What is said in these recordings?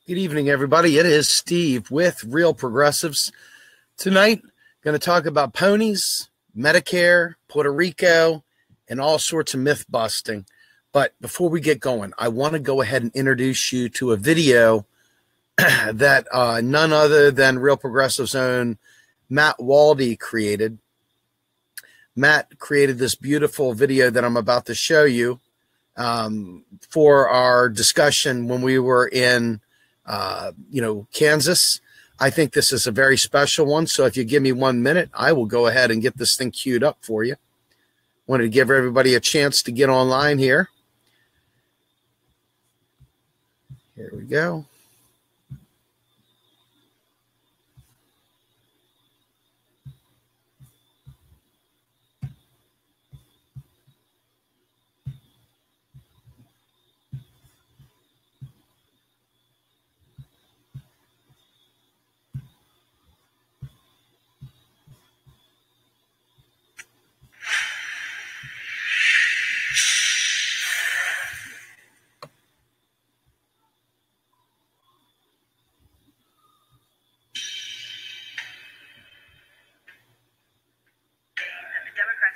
Good evening, everybody. It is Steve with Real Progressives. Tonight, going to talk about ponies, Medicare, Puerto Rico, and all sorts of myth busting. But before we get going, I want to go ahead and introduce you to a video that none other than Real Progressives' own Matt Waldy created. Matt created this beautiful video that I'm about to show you for our discussion when we were in Kansas. I think this is a very special one. So if you give me 1 minute, I will go ahead and get this thing queued up for you. Wanted to give everybody a chance to get online here. Here we go.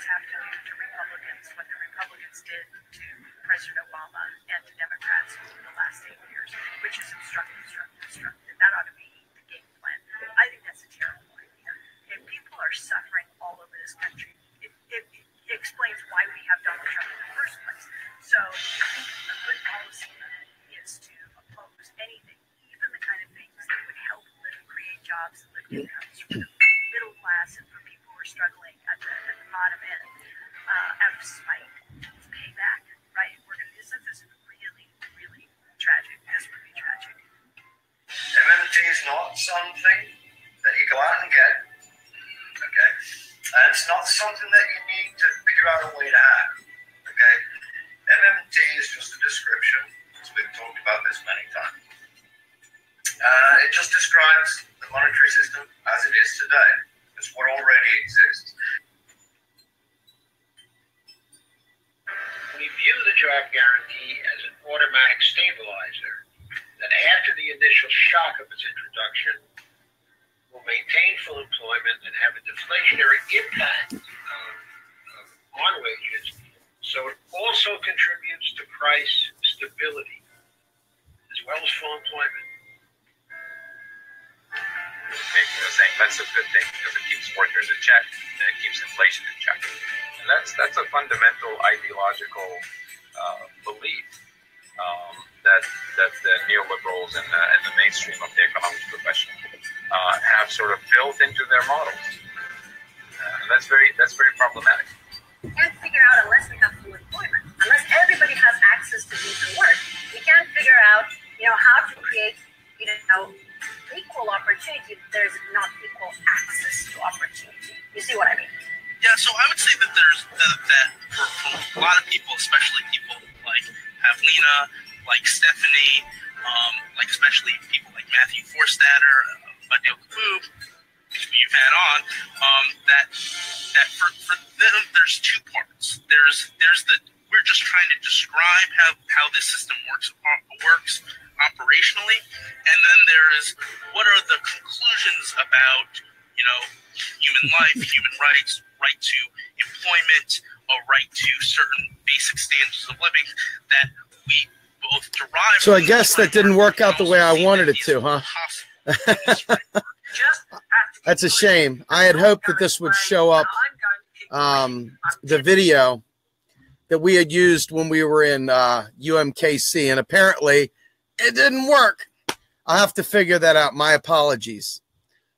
Have to do to Republicans what the Republicans did to President Obama and to Democrats in the last 8 years, which is obstruct. That ought to be the game plan. I think that's a terrible idea. If people are suffering all over this country, it explains why we have Donald Trump in the first place. So I think a good policy is to oppose anything, even the kind of things that would help create jobs and lift incomes for the middle class and for people who are struggling at the bottom end. Out of spite, payback, right? This is really, really tragic. This would be tragic. MMT is not something that you go out and get, okay? And it's not something that you need to figure out a way to have, okay? MMT is just a description. We've talked about this many times. It just describes the monetary system as it is today. It's what already exists. We view the job guarantee as an automatic stabilizer that after the initial shock of its introduction will maintain full employment and have a deflationary impact on wages. So it also contributes to price stability as well as full employment. Saying that's a good thing because it keeps workers in check and it keeps inflation in check. And that's a fundamental ideological belief that the neoliberals and the mainstream of the economics profession have sort of built into their models. That's very problematic. We can't figure out unless we have full employment, unless everybody has access to decent work. We can't figure out, how to create, equal opportunity. There's not equal access to opportunity. You see what I mean? Yeah, so I would say that there's that for a lot of people, especially people like Pavlina, like Stephanie, like especially people like Matthew Forstater, Fadhel Kaboub, which you've had on, that for them there's two parts. There's we're just trying to describe how this system works operationally, and then there is what are the conclusions about human life, human rights, right to employment, a right to certain basic standards of living that we both derive. So I guess that didn't work out the way I wanted it to, huh? That's a shame. I had hoped that this would show up, the video that we had used when we were in UMKC, and apparently it didn't work. I'll have to figure that out. My apologies.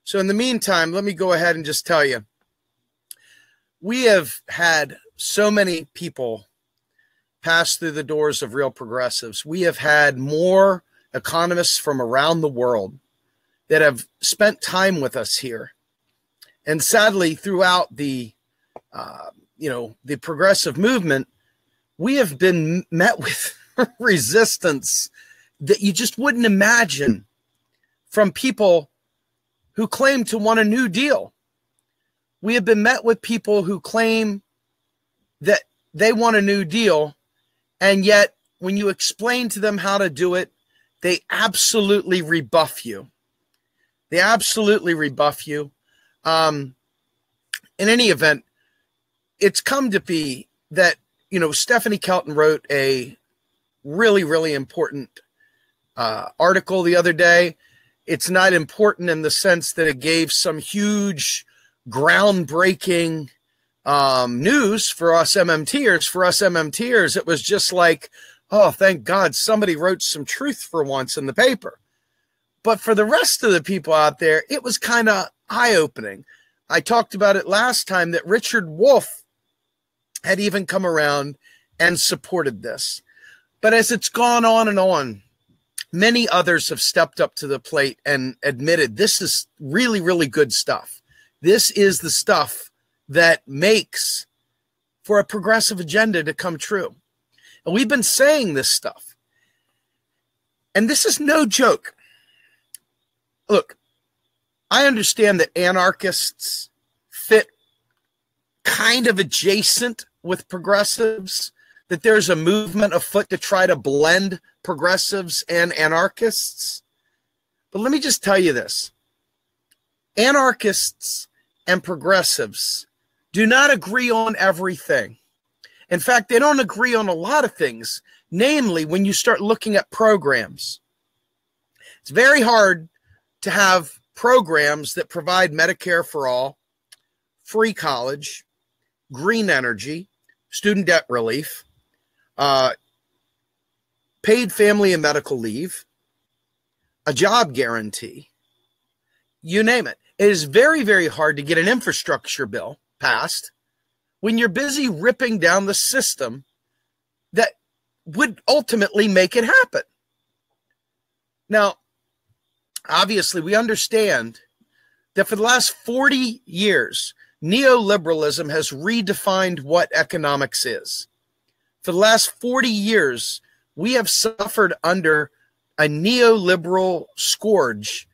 So in the meantime, let me go ahead and just tell you, we have had so many people pass through the doors of Real Progressives. We have had more economists from around the world that have spent time with us here. And sadly, throughout the progressive movement, we have been met with resistance that you just wouldn't imagine from people who claim to want a New Deal. We have been met with people who claim that they want a New Deal, and yet when you explain to them how to do it, they absolutely rebuff you. They absolutely rebuff you. In any event, it's come to be that, you know, Stephanie Kelton wrote a really, really important article the other day. It's not important in the sense that it gave some huge groundbreaking news for us MMTers. For us MMTers, it was just like, oh, thank God somebody wrote some truth for once in the paper. But for the rest of the people out there, it was kind of eye-opening. I talked about it last time that Richard Wolff had even come around and supported this. But as it's gone on and on, many others have stepped up to the plate and admitted this is really, really good stuff. This is the stuff that makes for a progressive agenda to come true. And we've been saying this stuff. And this is no joke. Look, I understand that anarchists fit kind of adjacent with progressives, that there's a movement afoot to try to blend progressives and anarchists. But let me just tell you this. Anarchists and progressives do not agree on everything. In fact, they don't agree on a lot of things, namely when you start looking at programs. It's very hard to have programs that provide Medicare for all, free college, green energy, student debt relief, paid family and medical leave, a job guarantee, you name it. It is very, very hard to get an infrastructure bill passed when you're busy ripping down the system that would ultimately make it happen. Now, obviously, we understand that for the last 40 years, neoliberalism has redefined what economics is. For the last 40 years, we have suffered under a neoliberal scourge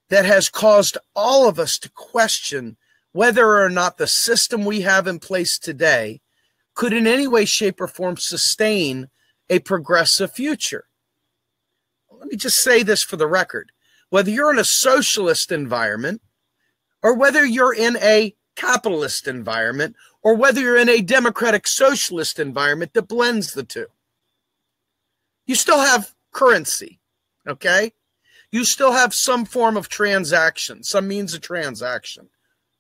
that has caused all of us to question whether or not the system we have in place today could in any way, shape, or form sustain a progressive future. Let me just say this for the record. Whether you're in a socialist environment or whether you're in a capitalist environment or whether you're in a democratic socialist environment that blends the two, you still have currency, okay? You still have some form of transaction, some means of transaction.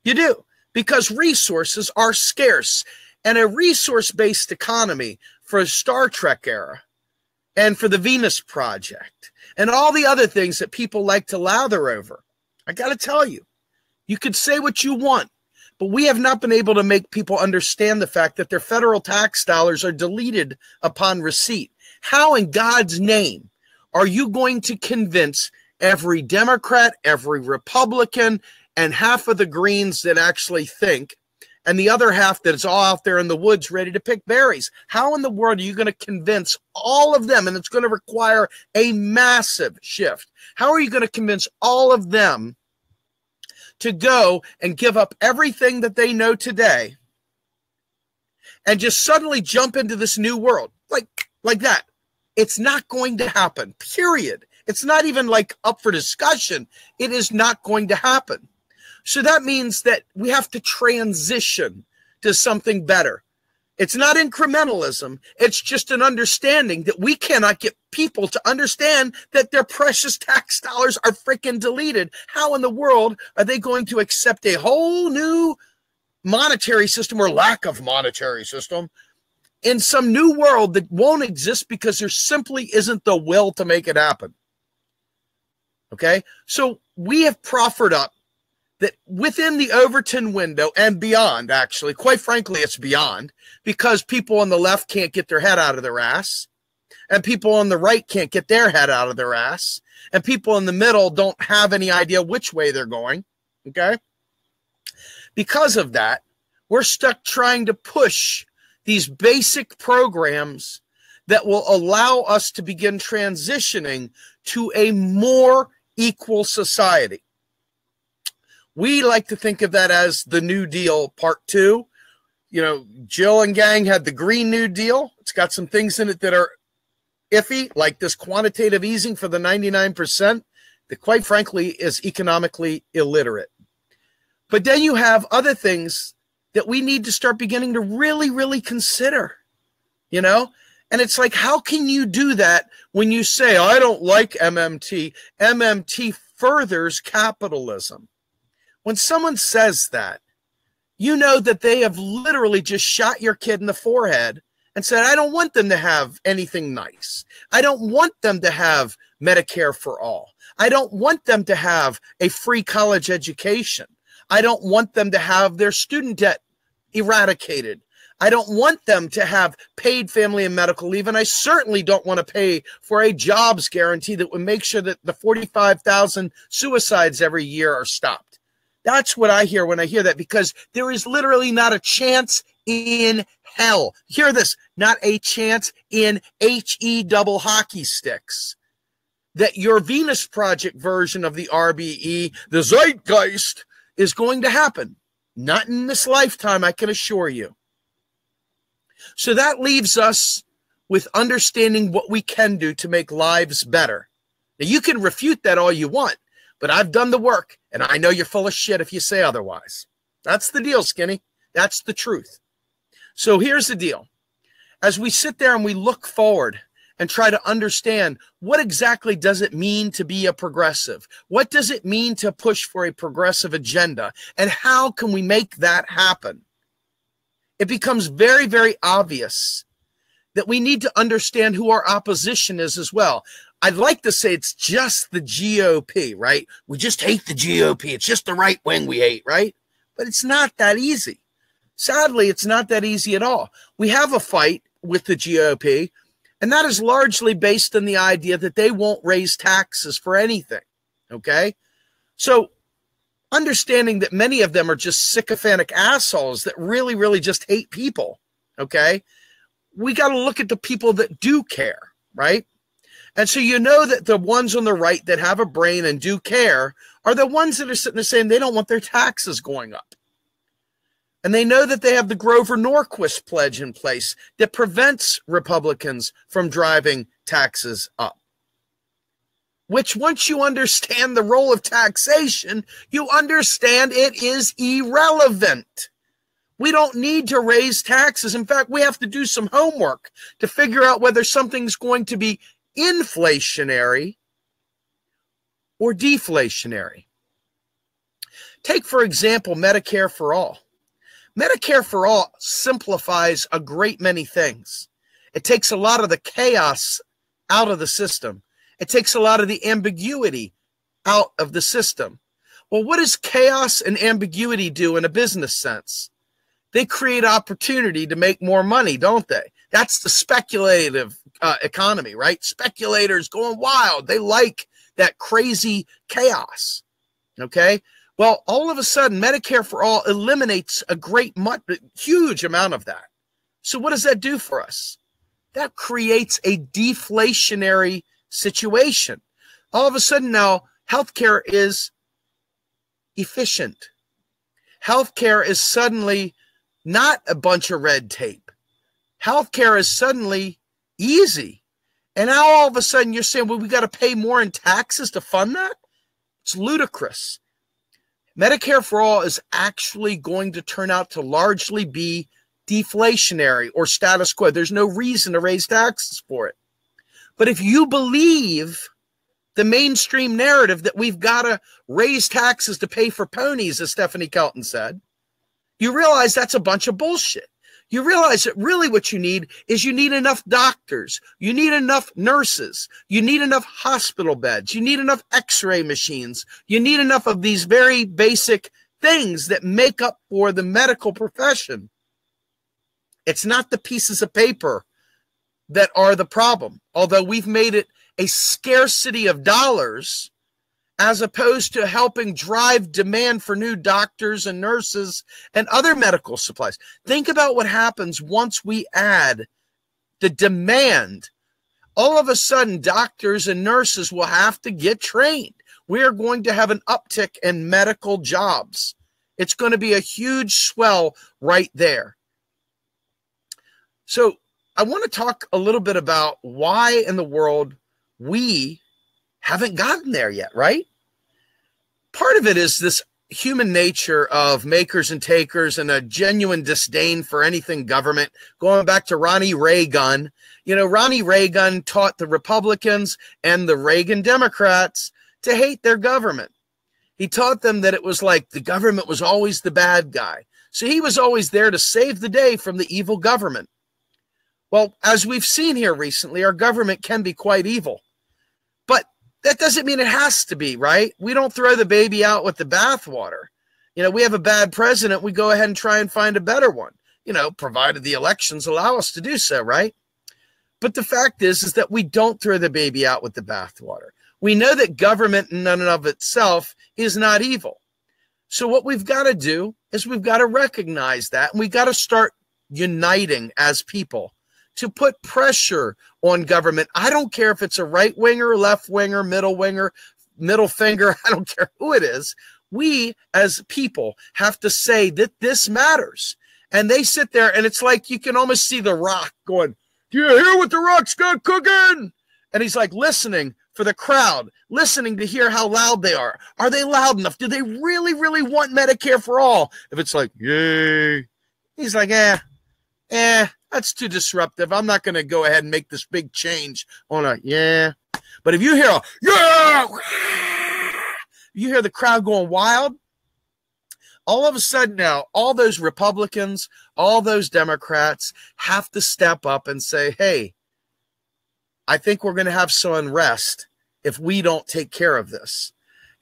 You do, because resources are scarce. And a resource-based economy for a Star Trek era and for the Venus Project and all the other things that people like to lather over, I got to tell you, you could say what you want, but we have not been able to make people understand the fact that their federal tax dollars are deleted upon receipt. How in God's name are you going to convince every Democrat, every Republican, and half of the Greens that actually think, and the other half that is all out there in the woods ready to pick berries? How in the world are you going to convince all of them? And it's going to require a massive shift. How are you going to convince all of them to go and give up everything that they know today and just suddenly jump into this new world like that? It's not going to happen, period. It's not even like up for discussion. It is not going to happen. So that means that we have to transition to something better. It's not incrementalism. It's just an understanding that we cannot get people to understand that their precious tax dollars are freaking deleted. How in the world are they going to accept a whole new monetary system or lack of monetary system in some new world that won't exist because there simply isn't the will to make it happen? Okay? So we have proffered up that within the Overton window and beyond, actually, quite frankly, it's beyond, because people on the left can't get their head out of their ass, and people on the right can't get their head out of their ass, and people in the middle don't have any idea which way they're going, okay? Because of that, we're stuck trying to push these basic programs that will allow us to begin transitioning to a more equal society. We like to think of that as the New Deal Part 2. You know, Jill and gang had the Green New Deal. It's got some things in it that are iffy, like this quantitative easing for the 99%, that quite frankly is economically illiterate. But then you have other things that we need to start beginning to really, really consider, you know? And it's like, how can you do that when you say, I don't like MMT? MMT furthers capitalism. When someone says that, you know that they have literally just shot your kid in the forehead and said, I don't want them to have anything nice. I don't want them to have Medicare for all. I don't want them to have a free college education. I don't want them to have their student debt eradicated. I don't want them to have paid family and medical leave. And I certainly don't want to pay for a jobs guarantee that would make sure that the 45,000 suicides every year are stopped. That's what I hear when I hear that, because there is literally not a chance in hell. Hear this, not a chance in HE double hockey sticks that your Venus Project version of the RBE, the zeitgeist, is going to happen. Not in this lifetime, I can assure you. So that leaves us with understanding what we can do to make lives better. Now, you can refute that all you want, but I've done the work, and I know you're full of shit if you say otherwise. That's the deal, Skinny. That's the truth. So here's the deal. As we sit there and we look forward and try to understand what exactly does it mean to be a progressive? What does it mean to push for a progressive agenda? And how can we make that happen? It becomes very, very obvious that we need to understand who our opposition is as well. I'd like to say it's just the GOP, right? We just hate the GOP. It's just the right wing we hate, right? But it's not that easy. Sadly, it's not that easy at all. We have a fight with the GOP, and that is largely based on the idea that they won't raise taxes for anything, okay? So understanding that many of them are just sycophantic assholes that really, really just hate people, okay? We got to look at the people that do care, right? And so you know that the ones on the right that have a brain and do care are the ones that are sitting there saying they don't want their taxes going up. And they know that they have the Grover Norquist pledge in place that prevents Republicans from driving taxes up. Which, once you understand the role of taxation, you understand it is irrelevant. We don't need to raise taxes. In fact, we have to do some homework to figure out whether something's going to be inflationary or deflationary. Take, for example, Medicare for all. Medicare for all simplifies a great many things. It takes a lot of the chaos out of the system. It takes a lot of the ambiguity out of the system. Well, what does chaos and ambiguity do in a business sense? They create opportunity to make more money, don't they? That's the speculative economy, right? Speculators going wild. They like that crazy chaos, okay? Well, all of a sudden, Medicare for all eliminates a huge amount of that. So what does that do for us? That creates a deflationary situation. All of a sudden now, healthcare is efficient. Healthcare is suddenly not a bunch of red tape. Healthcare is suddenly easy. And now all of a sudden you're saying, well, we got to pay more in taxes to fund that? It's ludicrous. Medicare for all is actually going to turn out to largely be deflationary or status quo. There's no reason to raise taxes for it. But if you believe the mainstream narrative that we've got to raise taxes to pay for ponies, as Stephanie Kelton said, you realize that's a bunch of bullshit. You realize that really what you need is you need enough doctors. You need enough nurses. You need enough hospital beds. You need enough x-ray machines. You need enough of these very basic things that make up for the medical profession. It's not the pieces of paper that are the problem, although we've made it a scarcity of dollars as opposed to helping drive demand for new doctors and nurses and other medical supplies. Think about what happens once we add the demand. All of a sudden, doctors and nurses will have to get trained. We are going to have an uptick in medical jobs. It's going to be a huge swell right there. So I want to talk a little bit about why in the world we haven't gotten there yet, right? Part of it is this human nature of makers and takers and a genuine disdain for anything government, going back to Ronnie Reagan. You know, Ronnie Reagan taught the Republicans and the Reagan Democrats to hate their government. He taught them that it was like the government was always the bad guy. So he was always there to save the day from the evil government. Well, as we've seen here recently, our government can be quite evil. But that doesn't mean it has to be, right? We don't throw the baby out with the bathwater. You know, we have a bad president, we go ahead and try and find a better one, you know, provided the elections allow us to do so, right? But the fact is that we don't throw the baby out with the bathwater. We know that government in and of itself is not evil. So what we've got to do is we've got to recognize that, and we've got to start uniting as people to put pressure on government. I don't care if it's a right winger, left winger, middle finger. I don't care who it is. We as people have to say that this matters. And they sit there and it's like you can almost see The Rock going, "Do you hear what The Rock's got cooking?" And he's like listening for the crowd, listening to hear how loud they are. Are they loud enough? Do they really, really want Medicare for all? If it's like, yay, he's like, that's too disruptive. I'm not going to go ahead and make this big change on a yeah. But if you hear a yeah, you hear the crowd going wild, all of a sudden now, all those Republicans, all those Democrats have to step up and say, hey, I think we're going to have some unrest if we don't take care of this.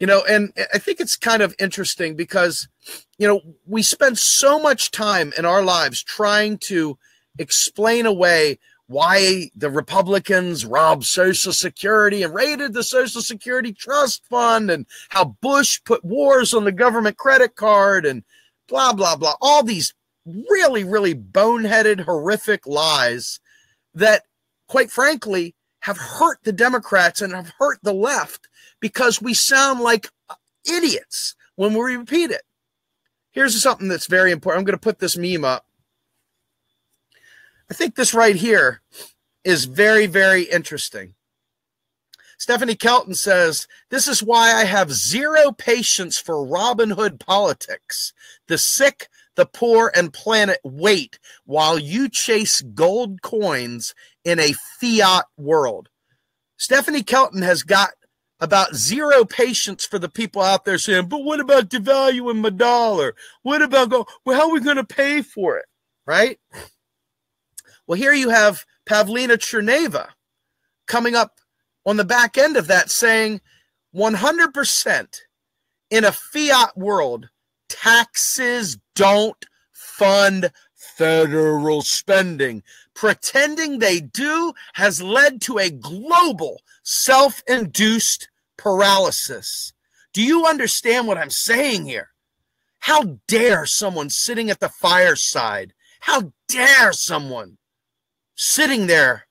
You know, and I think it's kind of interesting because, you know, we spend so much time in our lives trying to explain away why the Republicans robbed Social Security and raided the Social Security Trust Fund and how Bush put wars on the government credit card and blah, blah, blah. All these really, really boneheaded, horrific lies that, quite frankly, have hurt the Democrats and have hurt the left because we sound like idiots when we repeat it. Here's something that's very important. I'm going to put this meme up. I think this right here is very, very interesting. Stephanie Kelton says, "This is why I have zero patience for Robin Hood politics. The sick, the poor, and planet wait while you chase gold coins in a fiat world." Stephanie Kelton has got about zero patience for the people out there saying, but what about devaluing my dollar? What about well, how are we going to pay for it? Right? Well, here you have Pavlina Cherneva coming up on the back end of that saying 100% in a fiat world, taxes don't fund federal spending. Pretending they do has led to a global self-induced paralysis. Do you understand what I'm saying here? How dare someone sitting at the fireside? How dare someone sitting there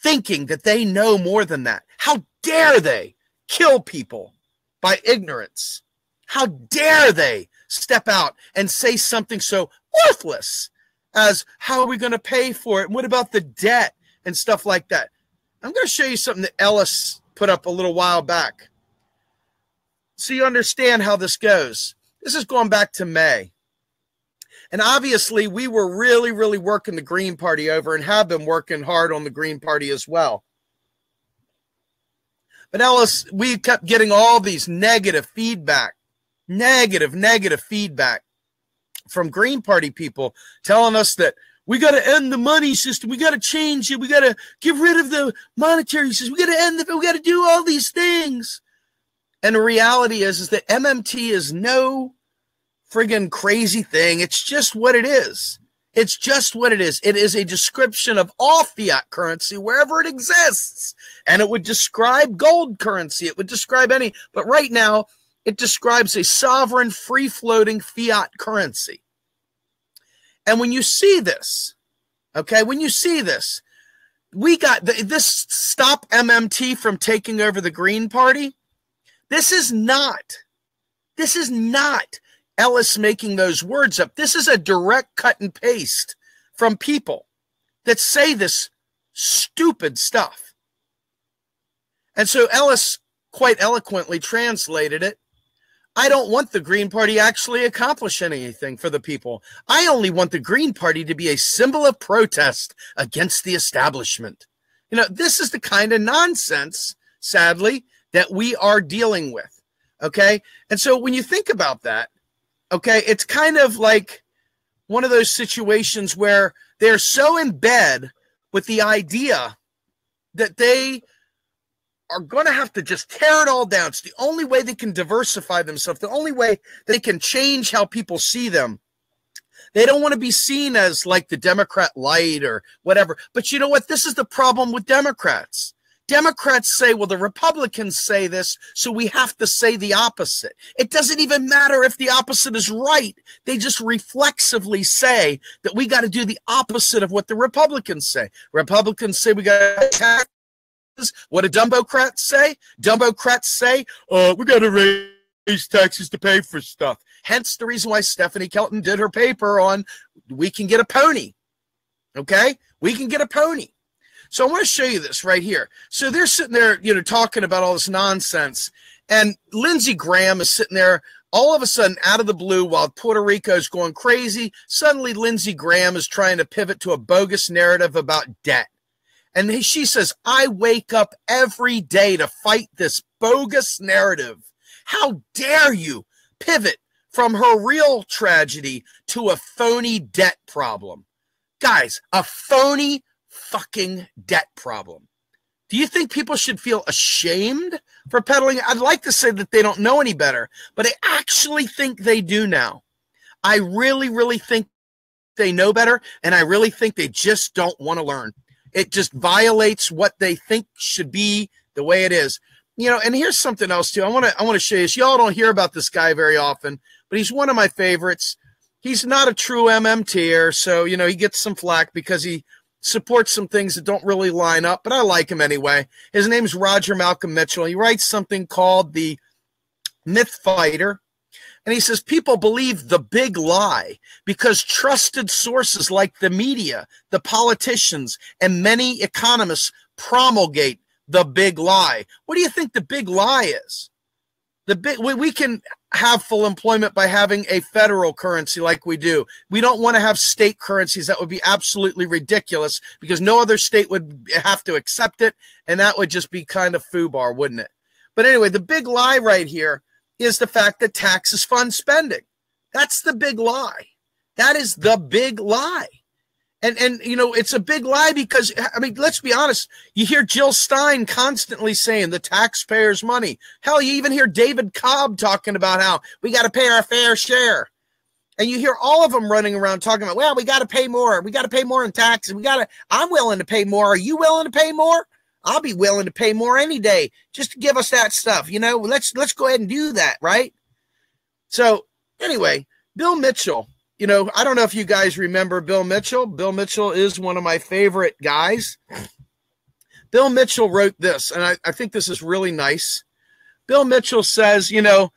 thinking that they know more than that? How dare they kill people by ignorance? How dare they step out and say something so worthless as how are we going to pay for it? What about the debt and stuff like that? I'm going to show you something that Ellis put up a little while back so you understand how this goes. This is going back to May. And obviously, we were really, really working the Green Party over and have been working hard on the Green Party as well. But Ellis, we kept getting all these negative feedback from Green Party people telling us that we got to end the money system. We got to change it. We got to get rid of the monetary system. We got to end it. We got to do all these things. And the reality is that MMT is no friggin' crazy thing. It's just what it is. It's just what it is. It is a description of all fiat currency wherever it exists. And it would describe gold currency. It would describe any. But right now, it describes a sovereign, free-floating fiat currency. And when you see this, okay, when you see this, we got this stop MMT from taking over the Green Party. This is not Ellis making those words up. This is a direct cut and paste from people that say this stupid stuff. And so Ellis quite eloquently translated it. I don't want the Green Party actually accomplishing anything for the people. I only want the Green Party to be a symbol of protest against the establishment. You know, this is the kind of nonsense, sadly, that we are dealing with. Okay. And so when you think about that, okay, it's kind of like one of those situations where they're so in bed with the idea that they are going to have to just tear it all down. It's the only way they can diversify themselves, the only way they can change how people see them. They don't want to be seen as like the Democrat light or whatever. But you know what? This is the problem with Democrats. Democrats say, well, the Republicans say this, so we have to say the opposite. It doesn't even matter if the opposite is right. They just reflexively say that we got to do the opposite of what the Republicans say. Republicans say we got to tax. What do Dumbocrats say? Dumbocrats say, we got to raise taxes to pay for stuff. Hence the reason why Stephanie Kelton did her paper on we can get a pony. Okay? We can get a pony. So I want to show you this right here. So they're sitting there, you know, talking about all this nonsense. And Lindsey Graham is sitting there all of a sudden out of the blue while Puerto Rico is going crazy. Suddenly Lindsey Graham is trying to pivot to a bogus narrative about debt. And she says, I wake up every day to fight this bogus narrative. How dare you pivot from her real tragedy to a phony debt problem? Guys, a phony fucking debt problem. Do you think people should feel ashamed for peddling? I'd like to say that they don't know any better, but I actually think they do now. I really, really think they know better, and I really think they just don't want to learn. It just violates what they think should be the way it is. You know, and here's something else too. I want to show you this. Y'all don't hear about this guy very often, but he's one of my favorites. He's not a true MMTer, so, you know, he gets some flack because he supports some things that don't really line up, but I like him anyway. His name is Rodger Malcolm Mitchell. He writes something called The Myth Fighter. And he says, people believe the big lie because trusted sources like the media, the politicians, and many economists promulgate the big lie. What do you think the big lie is? We can have full employment by having a federal currency like we do. We don't want to have state currencies. That would be absolutely ridiculous because no other state would have to accept it, and that would just be kind of foobar, wouldn't it? But anyway, the big lie right here is the fact that taxes fund spending. That's the big lie. That is the big lie. And you know, it's a big lie because, I mean, let's be honest. You hear Jill Stein constantly saying the taxpayers' money. Hell, you even hear David Cobb talking about how we got to pay our fair share. And you hear all of them running around talking about, well, we got to pay more. We got to pay more in taxes. I'm willing to pay more. Are you willing to pay more? I'll be willing to pay more any day just to give us that stuff. You know, let's go ahead and do that, right? So anyway, Bill Mitchell, you know, I don't know if you guys remember Bill Mitchell. Bill Mitchell is one of my favorite guys. Bill Mitchell wrote this, and I think this is really nice. Bill Mitchell says, you know,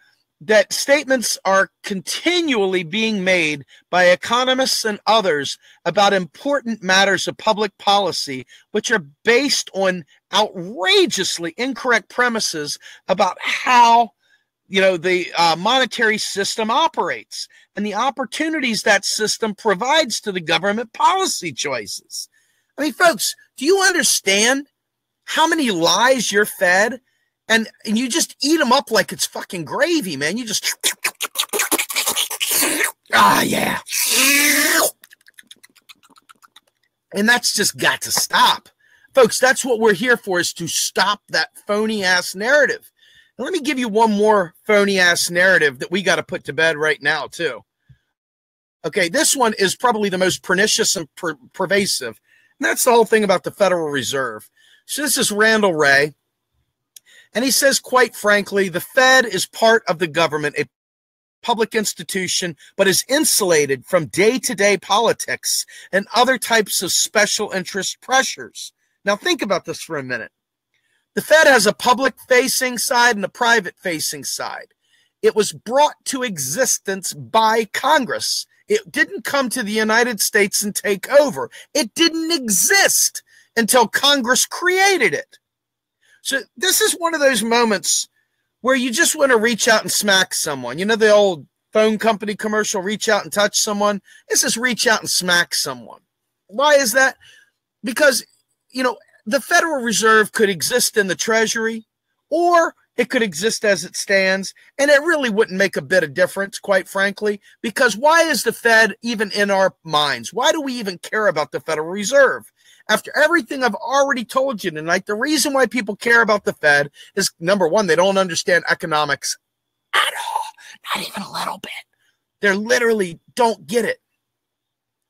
that statements are continually being made by economists and others about important matters of public policy, which are based on outrageously incorrect premises about how, you know, the monetary system operates and the opportunities that system provides to the government policy choices. I mean, folks, do you understand how many lies you're fed? And you just eat them up like it's fucking gravy, man. You just, yeah. And that's just got to stop. Folks, that's what we're here for, is to stop that phony-ass narrative. And let me give you one more phony-ass narrative that we got to put to bed right now, too. Okay, this one is probably the most pernicious and pervasive. And that's the whole thing about the Federal Reserve. So this is Randall Wray. And he says, quite frankly, the Fed is part of the government, a public institution, but is insulated from day-to-day politics and other types of special interest pressures. Now, think about this for a minute. The Fed has a public-facing side and a private-facing side. It was brought to existence by Congress It didn't come to the United States and take over. It didn't exist until Congress created it. So this is one of those moments where you just want to reach out and smack someone. You know the old phone company commercial, reach out and touch someone? This is reach out and smack someone. Why is that? Because, you know, the Federal Reserve could exist in the Treasury, or it could exist as it stands, and it really wouldn't make a bit of difference, quite frankly, because why is the Fed even in our minds? Why do we even care about the Federal Reserve? After everything I've already told you tonight, the reason why people care about the Fed is, number one, they don't understand economics at all, not even a little bit. They literally don't get it,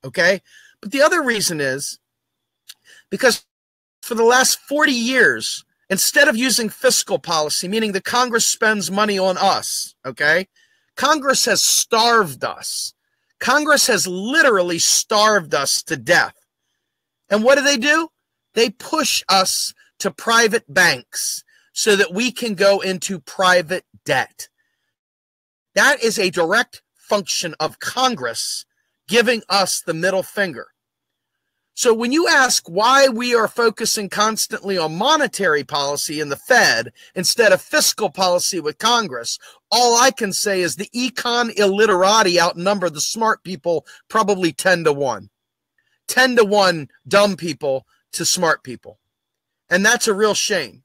okay? But the other reason is because for the last 40 years, instead of using fiscal policy, meaning the Congress spends money on us, okay, Congress has starved us. Congress has literally starved us to death. And what do? They push us to private banks so that we can go into private debt. That is a direct function of Congress giving us the middle finger. So when you ask why we are focusing constantly on monetary policy in the Fed instead of fiscal policy with Congress, all I can say is the econ illiterati outnumber the smart people probably 10 to 1. 10 to 1 dumb people to smart people. And that's a real shame,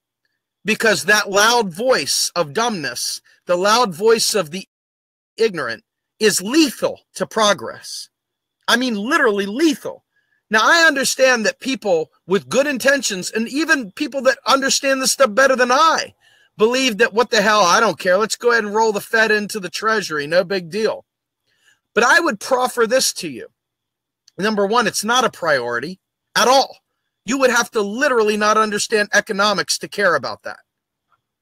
because that loud voice of dumbness, the loud voice of the ignorant, is lethal to progress. I mean, literally lethal. Now, I understand that people with good intentions, and even people that understand this stuff better than I, believe that, what the hell, I don't care. Let's go ahead and roll the Fed into the Treasury. No big deal. But I would proffer this to you. Number one, it's not a priority at all. You would have to literally not understand economics to care about that.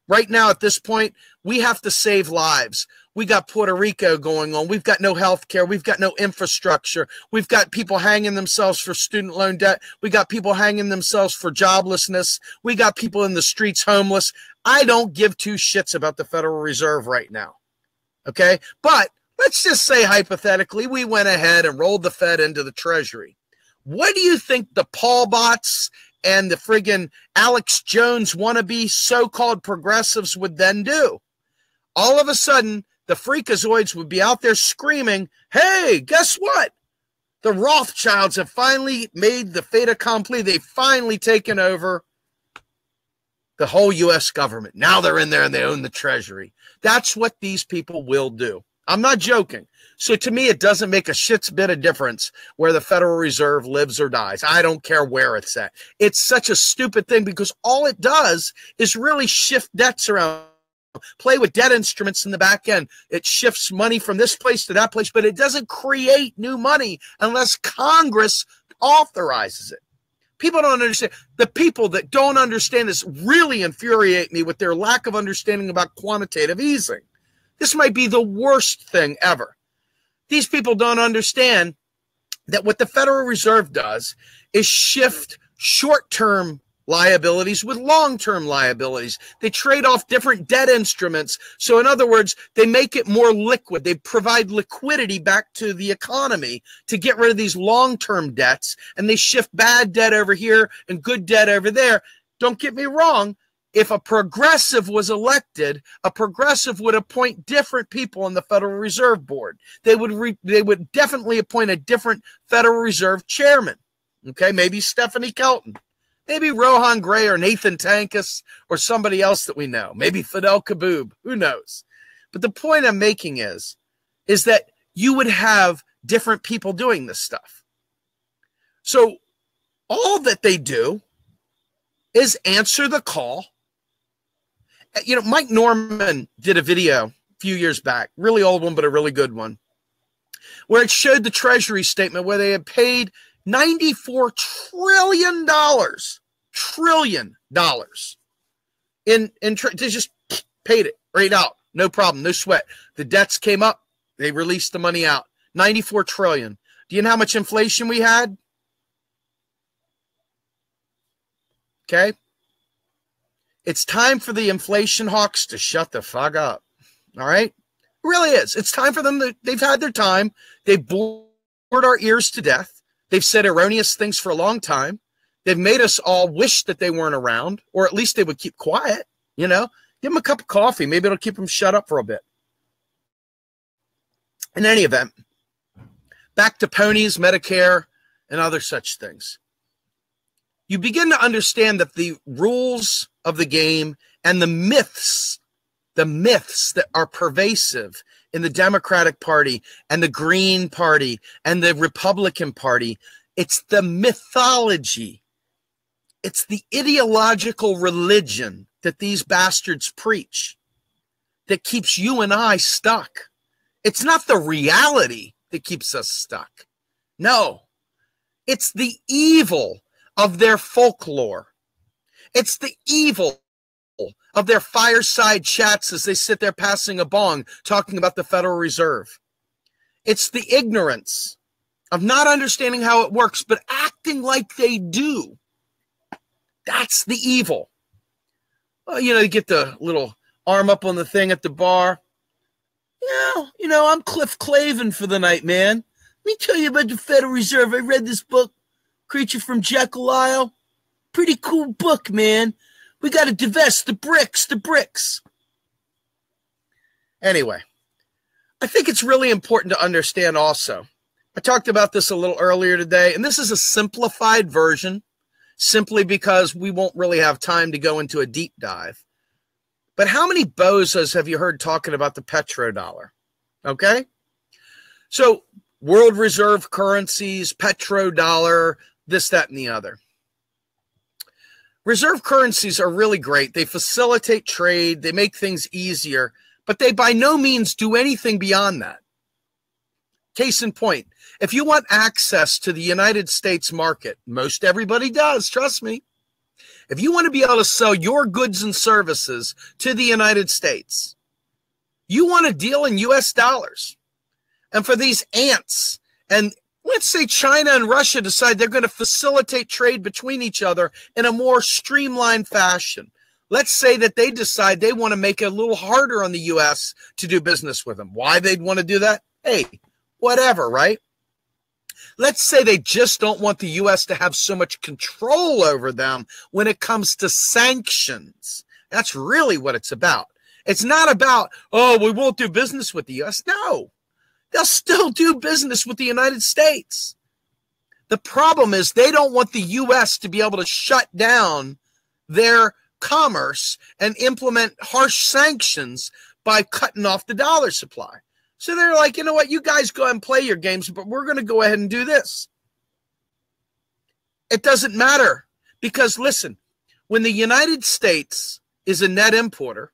Right now, at this point, we have to save lives. We got Puerto Rico going on. We've got no health care. We've got no infrastructure. We've got people hanging themselves for student loan debt. We got people hanging themselves for joblessness. We got people in the streets homeless. I don't give two shits about the Federal Reserve right now. Okay? But let's just say hypothetically we went ahead and rolled the Fed into the Treasury. What do you think the Paul bots and the friggin' Alex Jones wannabe so-called progressives would then do? All of a sudden, the freakazoids would be out there screaming, hey, guess what? The Rothschilds have finally made the fait accompli. They've finally taken over the whole U.S. government. Now they're in there and they own the Treasury. That's what these people will do. I'm not joking. So to me, it doesn't make a shit's bit of difference where the Federal Reserve lives or dies. I don't care where it's at. It's such a stupid thing because all it does is really shift debts around, play with debt instruments in the back end. It shifts money from this place to that place, but it doesn't create new money unless Congress authorizes it. People don't understand. The people that don't understand this really infuriate me with their lack of understanding about quantitative easing. This might be the worst thing ever. These people don't understand that what the Federal Reserve does is shift short-term liabilities with long-term liabilities. They trade off different debt instruments. So in other words, they make it more liquid. They provide liquidity back to the economy to get rid of these long-term debts, and they shift bad debt over here and good debt over there. Don't get me wrong. If a progressive was elected, a progressive would appoint different people on the Federal Reserve Board. They would definitely appoint a different Federal Reserve chairman. Okay, maybe Stephanie Kelton, maybe Rohan Gray or Nathan Tankus or somebody else that we know. Maybe Fadhel Kaboub. Who knows? But the point I'm making is that you would have different people doing this stuff. So all that they do is answer the call. You know, Mike Norman did a video a few years back, really old one, but a really good one, where it showed the Treasury statement where they had paid $94 trillion they just paid it right out. No problem, no sweat. The debts came up, they released the money out. 94 trillion. Do you know how much inflation we had? Okay. It's time for the inflation hawks to shut the fuck up. All right? It really is. It's time for them. They've had their time. They've bored our ears to death. They've said erroneous things for a long time. They've made us all wish that they weren't around, or at least they would keep quiet, you know. Give them a cup of coffee. Maybe it'll keep them shut up for a bit. In any event, back to ponies, Medicare, and other such things. You begin to understand that the rules of the game and the myths that are pervasive in the Democratic Party and the Green Party and the Republican Party, it's the mythology. It's the ideological religion that these bastards preach that keeps you and I stuck. It's not the reality that keeps us stuck. No, it's the evil of their folklore. It's the evil of their fireside chats as they sit there passing a bong talking about the Federal Reserve. It's the ignorance of not understanding how it works, but acting like they do. That's the evil. Well, you know, you get the little arm up on the thing at the bar. You know, I'm Cliff Clavin for the night, man. Let me tell you about the Federal Reserve. I read this book, Creature from Jekyll Isle. Pretty cool book, man. We got to divest the bricks. Anyway, I think it's really important to understand also. I talked about this a little earlier today, and this is a simplified version, simply because we won't really have time to go into a deep dive. But how many bozos have you heard talking about the petrodollar? Okay? So world reserve currencies, petrodollar, this, that, and the other. Reserve currencies are really great. They facilitate trade. They make things easier, but they by no means do anything beyond that. Case in point, if you want access to the United States market, most everybody does, trust me. If you want to be able to sell your goods and services to the United States, you want to deal in US dollars. And for these ants, and let's say China and Russia decide they're going to facilitate trade between each other in a more streamlined fashion. Let's say that they decide they want to make it a little harder on the U.S. to do business with them. Why they'd want to do that? Hey, whatever, right? Let's say they just don't want the U.S. to have so much control over them when it comes to sanctions. That's really what it's about. It's not about, oh, we won't do business with the U.S. No. They'll still do business with the United States. The problem is they don't want the U.S. to be able to shut down their commerce and implement harsh sanctions by cutting off the dollar supply. So they're like, you know what, you guys go ahead and play your games, but we're going to go ahead and do this. It doesn't matter because, listen, when the United States is a net importer,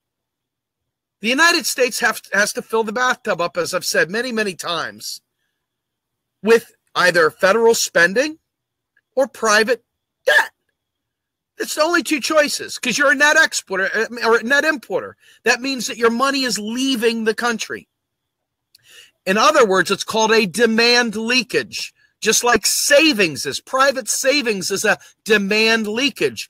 the United States has to fill the bathtub up, as I've said many, many times, with either federal spending or private debt. It's the only two choices because you're a net exporter or a net importer. That means that your money is leaving the country. In other words, it's called a demand leakage, just like savings is. Private savings is a demand leakage.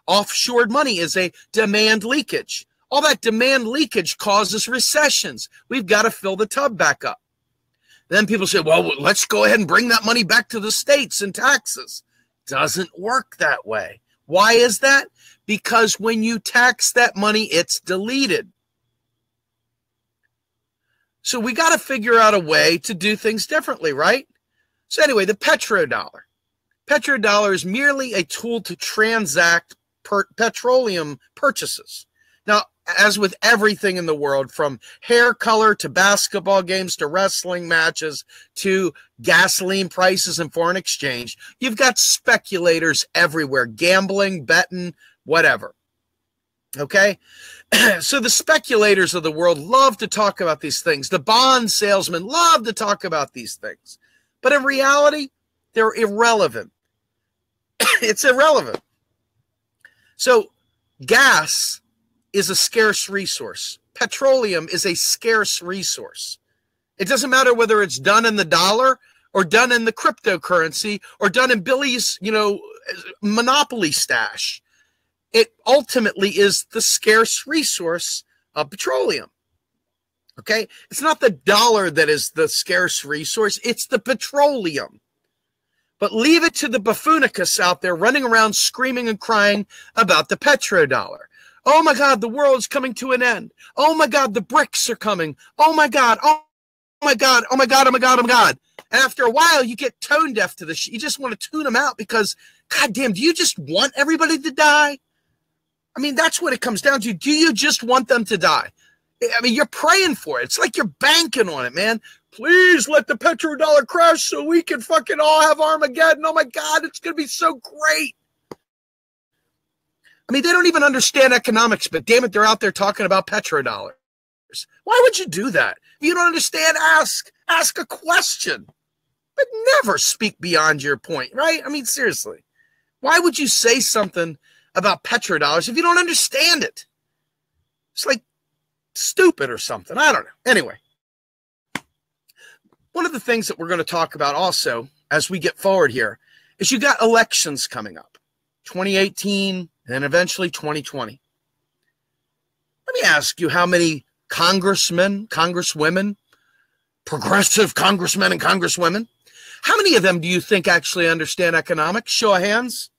Offshored money is a demand leakage. All that demand leakage causes recessions. We've got to fill the tub back up. Then people say, well, let's go ahead and bring that money back to the states in taxes. Doesn't work that way. Why is that? Because when you tax that money, it's deleted. So we got to figure out a way to do things differently, right? So anyway, the petrodollar. Petrodollar is merely a tool to transact petroleum purchases. Now, as with everything in the world, from hair color to basketball games to wrestling matches to gasoline prices and foreign exchange, you've got speculators everywhere, gambling, betting, whatever. Okay? So the speculators of the world love to talk about these things. The bond salesmen love to talk about these things. But in reality, they're irrelevant. It's irrelevant. So gas is a scarce resource. Petroleum is a scarce resource. It doesn't matter whether it's done in the dollar or done in the cryptocurrency or done in Billy's, monopoly stash. It ultimately is the scarce resource of petroleum. Okay? It's not the dollar that is the scarce resource. It's the petroleum. But leave it to the buffoonicus out there running around screaming and crying about the petrodollar. Oh my God, the world's coming to an end. Oh my God, the BRICS are coming. Oh my God, oh my God, oh my God, oh my God, oh my God. And after a while, you get tone deaf to this. You just want to tune them out because, goddamn, do you just want everybody to die? I mean, that's what it comes down to. Do you just want them to die? I mean, you're praying for it. It's like you're banking on it, man. Please let the petrodollar crash so we can fucking all have Armageddon. Oh my God, it's going to be so great. I mean, they don't even understand economics, but damn it, they're out there talking about petrodollars. Why would you do that? If you don't understand, ask a question, but never speak beyond your point, right? I mean, seriously, why would you say something about petrodollars if you don't understand it? It's like stupid or something. I don't know. Anyway, one of the things that we're going to talk about also as we get forward here is you got elections coming up, 2018 and eventually 2020. Let me ask you how many congressmen, congresswomen, progressive congressmen and congresswomen, how many of them do you think actually understand economics? Show of hands.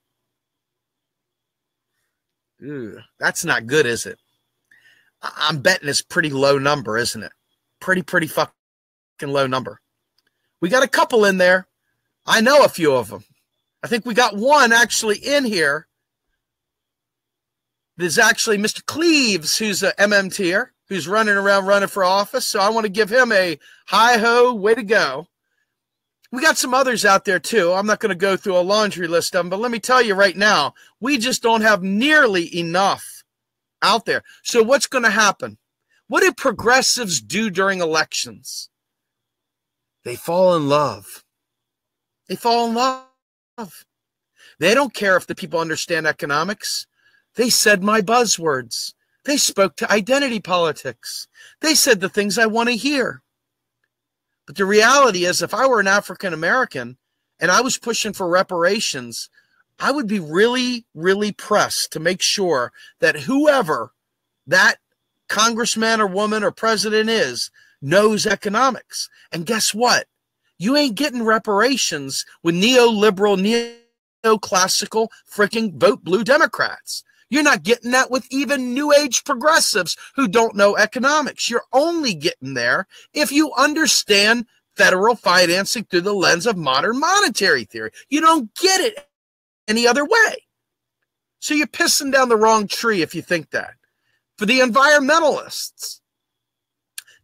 Ooh, that's not good, is it? I'm betting it's pretty low number, isn't it? Pretty fucking low number. We got a couple in there. I know a few of them. I think we got one actually in here. There's actually Mr. Cleaves, who's a MMTer, who's running for office. So I want to give him a hi-ho, way to go. We got some others out there too. I'm not going to go through a laundry list of them, but let me tell you right now, we just don't have nearly enough out there. So what's going to happen? What do progressives do during elections? They fall in love. They fall in love. They don't care if the people understand economics. They said my buzzwords. They spoke to identity politics. They said the things I want to hear. But the reality is, if I were an African American and I was pushing for reparations, I would be really, really pressed to make sure that whoever that congressman or woman or president is knows economics. And guess what? You ain't getting reparations with neoliberal, neoclassical, freaking vote blue Democrats. You're not getting that with even new age progressives who don't know economics. You're only getting there if you understand federal financing through the lens of modern monetary theory. You don't get it any other way. So you're pissing down the wrong tree if you think that. For the environmentalists,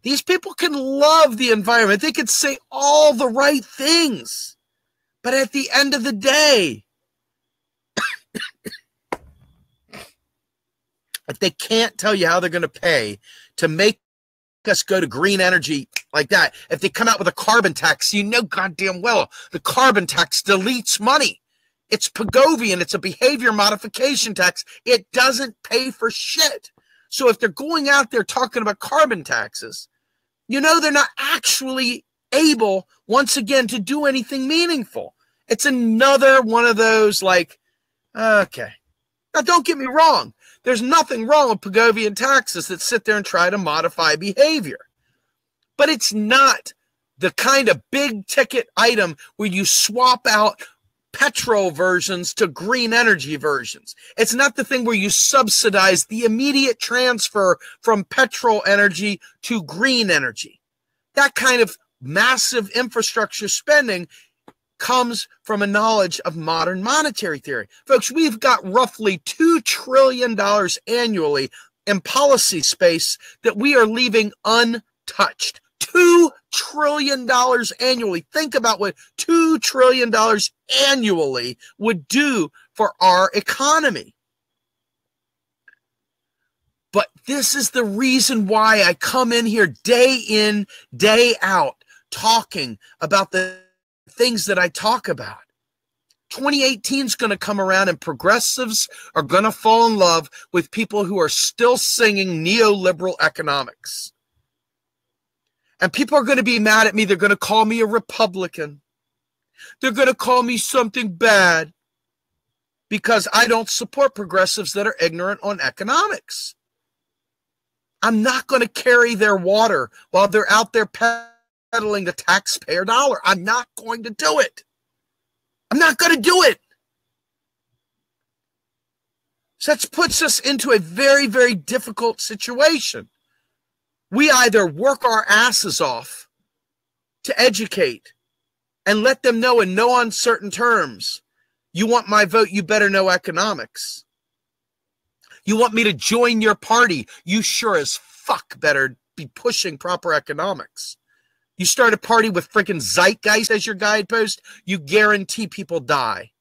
these people can love the environment. They could say all the right things. But at the end of the day, if they can't tell you how they're going to pay to make us go to green energy like that, if they come out with a carbon tax, you know goddamn well the carbon tax deletes money. It's Pagovian. It's a behavior modification tax. It doesn't pay for shit. So if they're going out there talking about carbon taxes, you know they're not actually able, once again, to do anything meaningful. It's another one of those like, okay. Now, don't get me wrong. There's nothing wrong with Pagovian taxes that sit there and try to modify behavior. But it's not the kind of big ticket item where you swap out petrol versions to green energy versions. It's not the thing where you subsidize the immediate transfer from petrol energy to green energy. That kind of massive infrastructure spending comes from a knowledge of modern monetary theory. Folks, we've got roughly $2 trillion annually in policy space that we are leaving untouched. $2 trillion annually. Think about what $2 trillion annually would do for our economy. But this is the reason why I come in here day in, day out, talking about the things that I talk about. 2018 is going to come around and progressives are going to fall in love with people who are still singing neoliberal economics. And people are going to be mad at me. They're going to call me a Republican. They're going to call me something bad because I don't support progressives that are ignorant on economics. I'm not going to carry their water while they're out there peddling the taxpayer dollar. I'm not going to do it. I'm not going to do it. So that puts us into a very, very difficult situation. We either work our asses off to educate and let them know in no uncertain terms, you want my vote, you better know economics. You want me to join your party, you sure as fuck better be pushing proper economics. You start a party with freaking zeitgeist as your guidepost, you guarantee people die.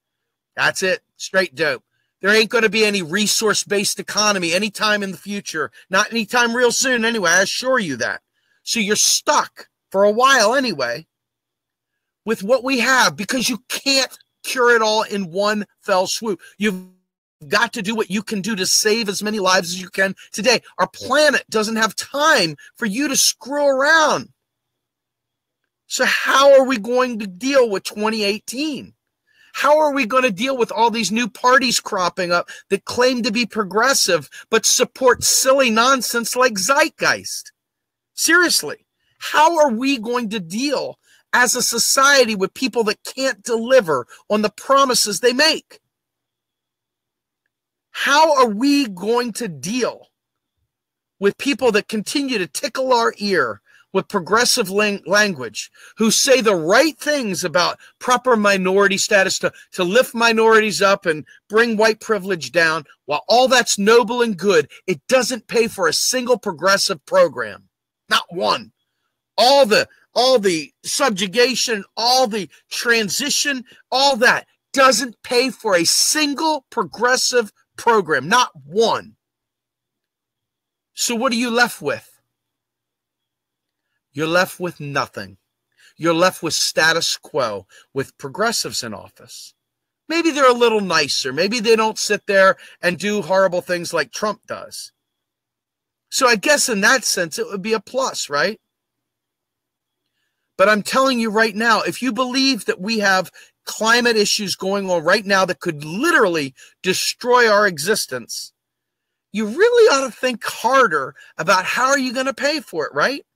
That's it. Straight dope. There ain't going to be any resource-based economy anytime in the future. Not anytime real soon anyway, I assure you that. So you're stuck for a while anyway with what we have because you can't cure it all in one fell swoop. You've got to do what you can do to save as many lives as you can today. Our planet doesn't have time for you to screw around. So how are we going to deal with 2018? How are we going to deal with all these new parties cropping up that claim to be progressive but support silly nonsense like zeitgeist? Seriously, how are we going to deal as a society with people that can't deliver on the promises they make? How are we going to deal with people that continue to tickle our ear with progressive language, who say the right things about proper minority status to lift minorities up and bring white privilege down? While all that's noble and good, it doesn't pay for a single progressive program. Not one. All the subjugation, all the transition, all that doesn't pay for a single progressive program. Not one. So what are you left with? You're left with nothing. You're left with status quo, with progressives in office. Maybe they're a little nicer. Maybe they don't sit there and do horrible things like Trump does. So I guess in that sense, it would be a plus, right? But I'm telling you right now, if you believe that we have climate issues going on right now that could literally destroy our existence, you really ought to think harder about how are you going to pay for it, right?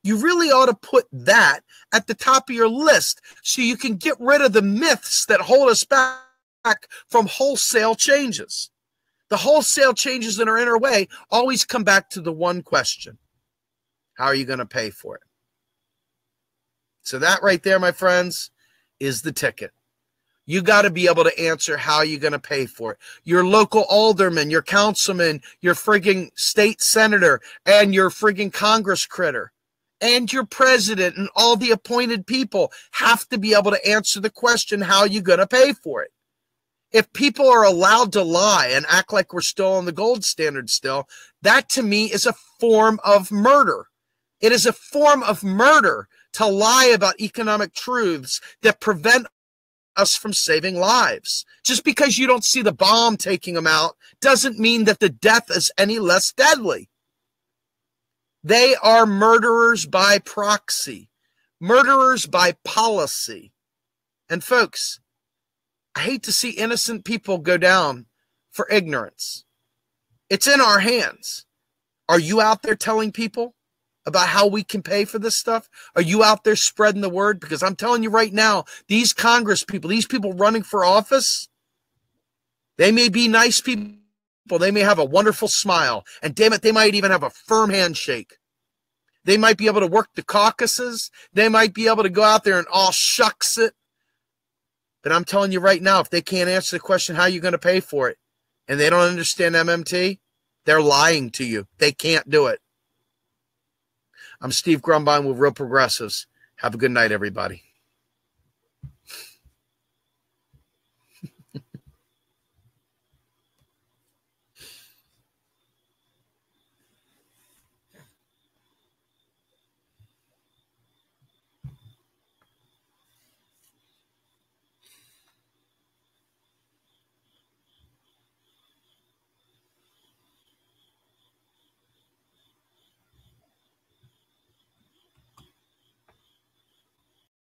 You really ought to put that at the top of your list so you can get rid of the myths that hold us back from wholesale changes. The wholesale changes in our inner way always come back to the one question: how are you going to pay for it? So that right there, my friends, is the ticket. You got to be able to answer how you're going to pay for it. Your local alderman, your councilman, your frigging state senator, and your frigging Congress critter, and your president and all the appointed people have to be able to answer the question, how you going to pay for it? If people are allowed to lie and act like we're still on the gold standard still, that to me is a form of murder. It is a form of murder to lie about economic truths that prevent us from saving lives. Just because you don't see the bomb taking them out doesn't mean that the death is any less deadly. They are murderers by proxy, murderers by policy. And folks, I hate to see innocent people go down for ignorance. It's in our hands. Are you out there telling people about how we can pay for this stuff? Are you out there spreading the word? Because I'm telling you right now, these Congress people, these people running for office, they may be nice people. They may have a wonderful smile. And damn it, they might even have a firm handshake. They might be able to work the caucuses. They might be able to go out there and all shucks it. But I'm telling you right now, if they can't answer the question, how are you going to pay for it? And they don't understand MMT, they're lying to you. They can't do it. I'm Steve Grumbine with Real Progressives. Have a good night, everybody.